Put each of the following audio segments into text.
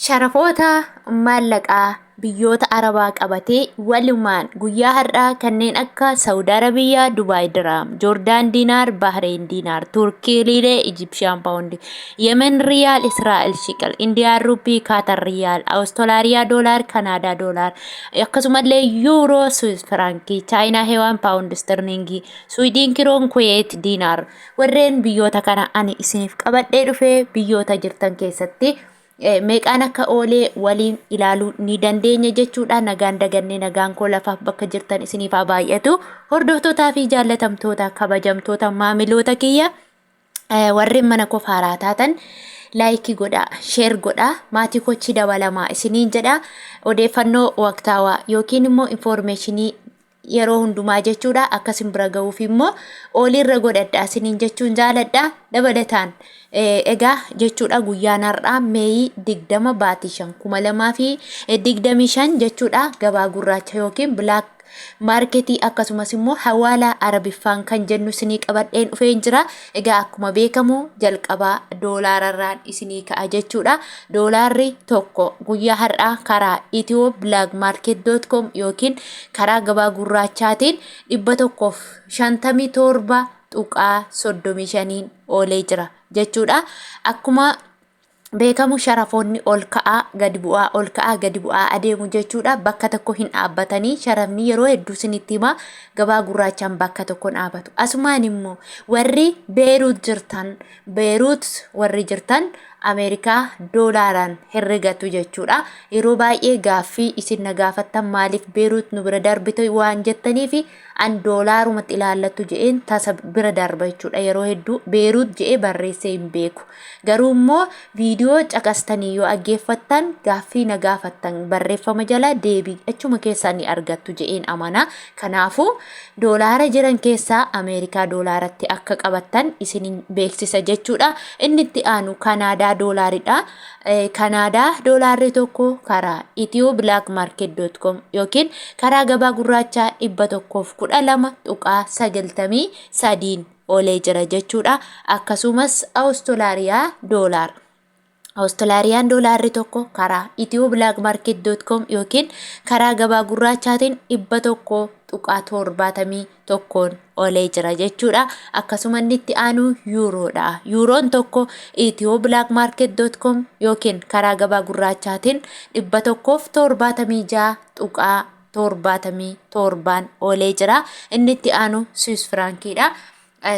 Sharafoota maallaqaa biyyoota Arabaa qabatee walumaan guyyaa hardhaa kanneen akka Saudi Arabiyaa, Dubai Dirham, Jordan Dinar, Bahrain Dinar, Turkii Liree, Egyptian Pound, Yemen Riyal, Israel Shekel, Indian Rupee, Qatar Riyal, Australia Dollar, Canada Dollar, akkasumallee Euro, Swiss Franc, China Yuan, Pound Sterling, Sweden Kron, Kuwait Dinar. Warreen biyyoota kana ani isiniif qabadhee dhufee biyyoota jirtan keessatti meeqaan akka olee waliin ilaaluu ni dandeenya jechuudha. Nagaan dagannee nagaan koo lafaaf bakka jirtan isiniif haa baay'atu. Hordoftootaa fi jaallatamtoota kabajamtoota maamiloota kiyya warreen mana koo haaraa taatan laayikii godhaa, sheer godhaa, maatii kochi dabalamaa isiniin jedha. Odeeffannoo waqtaawaa yookiin immoo informationii yeroo hundumaa jechuudha akkasin bira ga'uuf immoo oliirra godhadhaa isiniin jechuun jaaladha. Dabalataan egaa jechuudha guyyaan hardhaa Meeyii 20 baatii 2025 jechuudha gabaa gurraacha yookiin black marketii akkasumas immoo Hawwaala Arabiffaan kan jennu isinii qabadheen dhufeen jira. Egaa akkuma beekamu jalqabaa doolaararraan isinii ka'a jechuudha. Doolaarri tokko guyyaa hardhaa karaa ethio-blackmarket.com yookiin karaa gabaa gurraachaatiin 157.35 olee jira jechuudha. Akkuma beekamu sharafoonni ol ka'aa gadi bu'aa adeemu jechuudha. Bakka tokko hin dhaabbatanii sharafni yeroo hedduu isinitti hima gabaa gurraachaan bakka tokko dhaabbatu. Asumaan immoo warri Beeruut warri jirtan Ameerikaa doolaaraan herregatu jechuudha. Yeroo baay'ee gaaffii isin na gaafattan maaliif Beeruut nu bira darbite waan jettaniif an doolaarumatti ilaallattu je'een tasa bira darba jechuudha. Yeroo hedduu Beeruut je'ee barreessee hin beeku. Garuu immoo viidiyoo caqastanii yoo dhaggeeffattan gaaffii na gaafattan barreeffama jala deebii achuma keessaa ni argattu je'een amana. Kanaafuu doolaara jiran keessaa Ameerikaa doolaaratti akka qabattan isinin beeksisa jechuudha. Inni itti aanu Kanaadaa doolaaridha. Kanaadaa doolaarri tokko karaa ethio-blackmarket.com yookiin karaa gabaa gurraachaa 112.93 olee jira jechuudha. Akkasumas Australiyaan doolaarri tokko karaa ethio-blackmarket.com yookiin karaa gabaa gurraachaatiin 100.71 olee jira jechuudha. Akkasuma inni itti aanu yuuroodha. Yuuroon tokko ethio-blackmarket.com yookiin karaa gabaa gurraachaatiin 176.77 olee jira. Inni itti aanu Swiss Frankidha.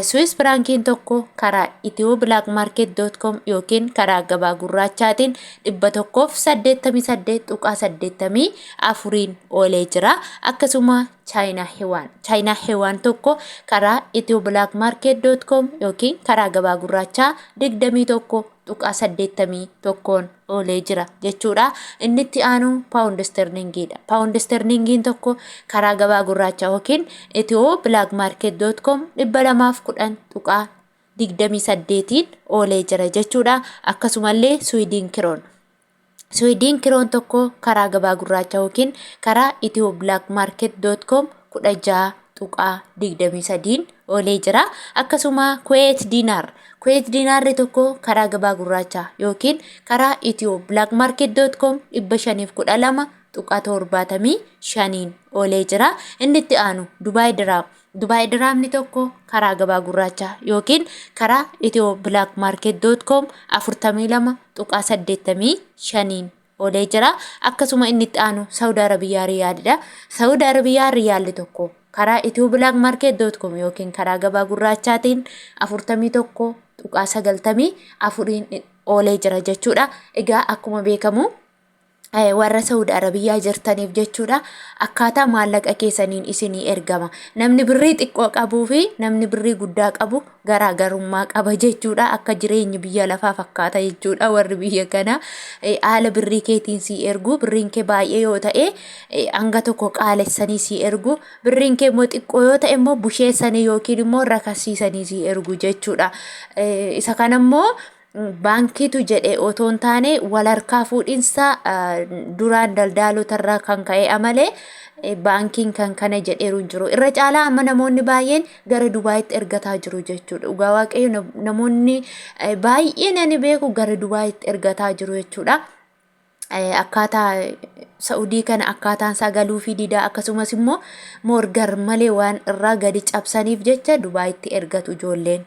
Swiss Frankiin tokko karaa ethio-blackmarket.com yookiin karaa gabaa gurraachaatiin 188.84 olee jira. Akkasuma China Yuan tokko karaa ethio-blackmarket.com yookiin karaa gabaa gurraachaa 21.81 olee jira jechuudha. Inni itti aanu Pound Sterlingidha. Pound Sterlingiin tokko karaa gabaa gurraachaa yookiin ethio-blackmarket.com 210.28 olee jira jechuudha. Akkasumallee Sweden Kron tokko karaa gabaa gurraachaa yookiin karaa ethio-blackmarket.com 16.23 olee jira. Akkasuma Kuwait Dinarri tokko karaa gabaa gurraachaa yookiin karaa ethio-blackmarket.com 512.75 olee jira. Inni itti aanu Dubai Dirhamni tokko karaa gabaa gurraachaa yookiin karaa ethio-blackmarket.com 42.85 olee jira. Akkasuma inni itti aanu Saudi Arabiyaa Riyaalidha. Saudi Arabiyaa Riyaalli tokko karaa ethio-blackmarket.com yookiin karaa gabaa gurraachaatiin 41.94 olee jira jechuudha. Egaa akkuma beekamu warra Saudi Arabiyaa jirtaniif jechuudha akkaataa maallaqa keessaniin isinii ergama. Namni birrii xiqqoo qabuu fi namni birrii guddaa qabu garaagarummaa qaba jechuudha. Akka jireenyi biyya lafaa fakkaata jechuudha. Warri biyya kana haala birrii keetiin sii ergu. Birriin kee baay'ee yoo ta'e hanga tokko qaalessanii sii ergu. Birriin kee immoo xiqqoo yoo ta'e immoo busheessanii yookiin immoo rakasiisanii sii ergu jechuudha. Isa kana immoo baankiitu jedhe otoo hin taane wal harkaa fuudhinsa duraan daldalotarraa kan ka'e malee baankiin kan kana jedheeru hin jiru. Irra caalaa amma namoonni baay'een gara Dubaayitti ergataa jiru jechuudha. Dhugaa waaqayyo namoonni baay'een ani beeku gara Dubaayitti ergataa jiru jechuudha. akkaataa Saudii kana akkaataan sagaluu fi didaa akkasumas immoo morgar malee waan irraa gadi cabsaniif jecha Dubaayitti ergatu ijoolleen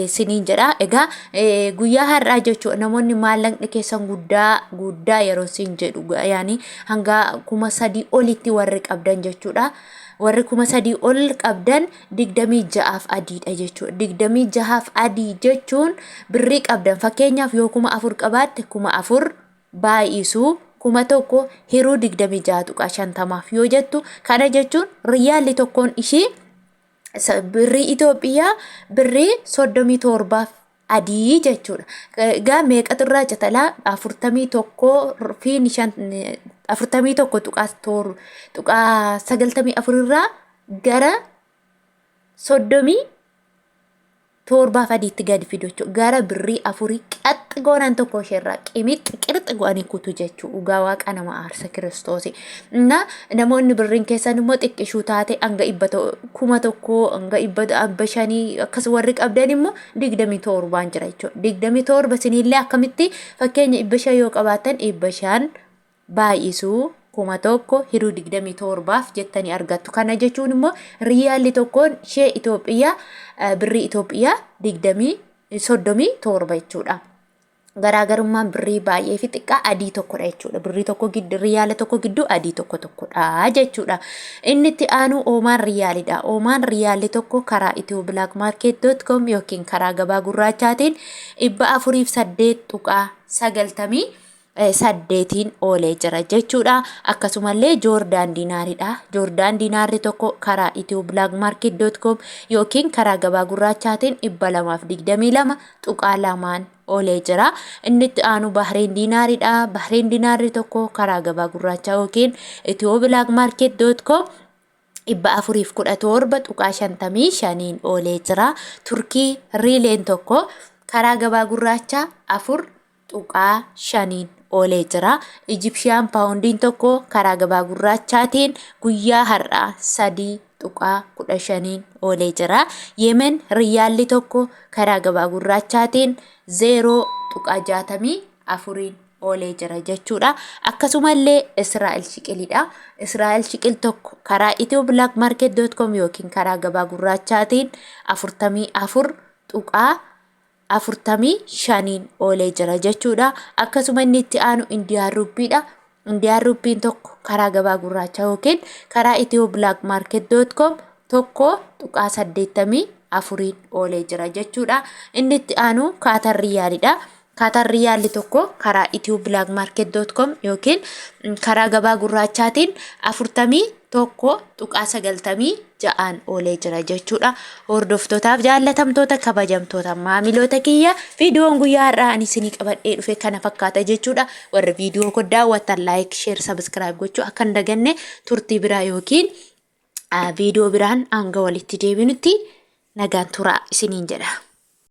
siniin jedha. Egaa guyyaa har'aa jechuudha namoonni maallaqni keessan guddaa yeroo sin jedhu yaani hanga 3,000 olitti warri qabdan jechuudha. Warri 3,000 ol qabdan 26 adiidha jechuudha. 26 adii jechuun birrii qabdan fakkeenyaaf yoo 4,000 qabaatte 4,000 baay'isu 1,000 hiruu 26.50 yoo jettu kana jechuun riyaalli tokkoon ishii birrii Itoophiyaa birrii 37 adii jechuudha. Gaa meeqatu irraa catalaa 41 fi 41 tuqaa 94 irraa gara 37 adiitti gadi fidu jechuudha. Gara birrii 4 qaxxi goonaan tokko isheerraa qimixi qirxi go'anii kutu jechuudha. Dhugaa waaqa nama aarsa Kiristoosi. Namoonni birriin keessan immoo xiqqishuu taate hanga 1,000 hanga 500 akkas warri qabdan immoo 27 jira jechuudha. 27 sinillee akkamitti fakkeenya 500 yoo qabaatan 500 baay'isuu 1,000 hiruu 27 jettanii argattu. Kana jechuun immoo riyaalli tokkoon ishee Itoophiyaa birrii Itoophiyaa 37 jechuudha. Garaagarummaan birrii baay'ee fi xiqqaa adii tokkodha jechuudha. Birrii tokko gidduu riyaala tokko gidduu adii tokkodha jechuudha. Inni itti aanu oomaan riyaalidha. Oomaan riyaalli tokko karaa ethioblakmarket.com yookiin karaa gabaa gurraachaatiin 408.90 saddeetiin olee jira jechuudha. Akkasumallee Joordaan diinaaridha. Joordaan diinaarri tokko karaa ethioblakmarket.com yookiin karaa gabaa gurraachaatiin 222.2 olee jira. Inni itti aanu Bahreen diinaaridha. Bahreen diinaarri tokko karaa gabaa gurraachaa yookiin ethioblakmarket.com 417.55 olee jira. Turkii riileen tokko karaa gabaa gurraachaa 4.5 olee jira. Egyptian poundiin tokko karaa gabaa gurraachaatiin guyyaa har'aa 3.15 olee jira. Yemen riyaalli tokko karaa gabaa gurraachaatiin 0.64 olee jira jechuudha. Akkasumallee Israa'el shiqilidha. Israa'el shiqil tokko karaa ethioblakmarket.com yookiin karaa gabaa gurraachaatiin 44.45 olee jira jechuudha. Akkasuma inni itti aanu Indiyaan ruppiidha. Indiyaan ruppiin tokko karaa gabaa gurraachaa yookiin karaa ethioblakmarket.com 1.84 olee jira jechuudha. Inni itti aanu Kaatar riyaalidha. Kaatar riyaalli tokko karaa ethioblakmarket.com yookiin karaa gabaa gurraachaatiin 41.96 olee jira jechuudha. Hordoftootaaf jaallatamtoota kabajamtoota maamiloota kiyya viidiyoon guyyaa har'aa ani isinii qabadhee dhufe kana fakkaata jechuudha. Warri viidiyoo koo daawwatan like, share, subscribe gochuu akka hin daganne turtii biraa yookiin viidiyoo biraan hanga walitti deebinutti nagaan turaa isiniin jedha.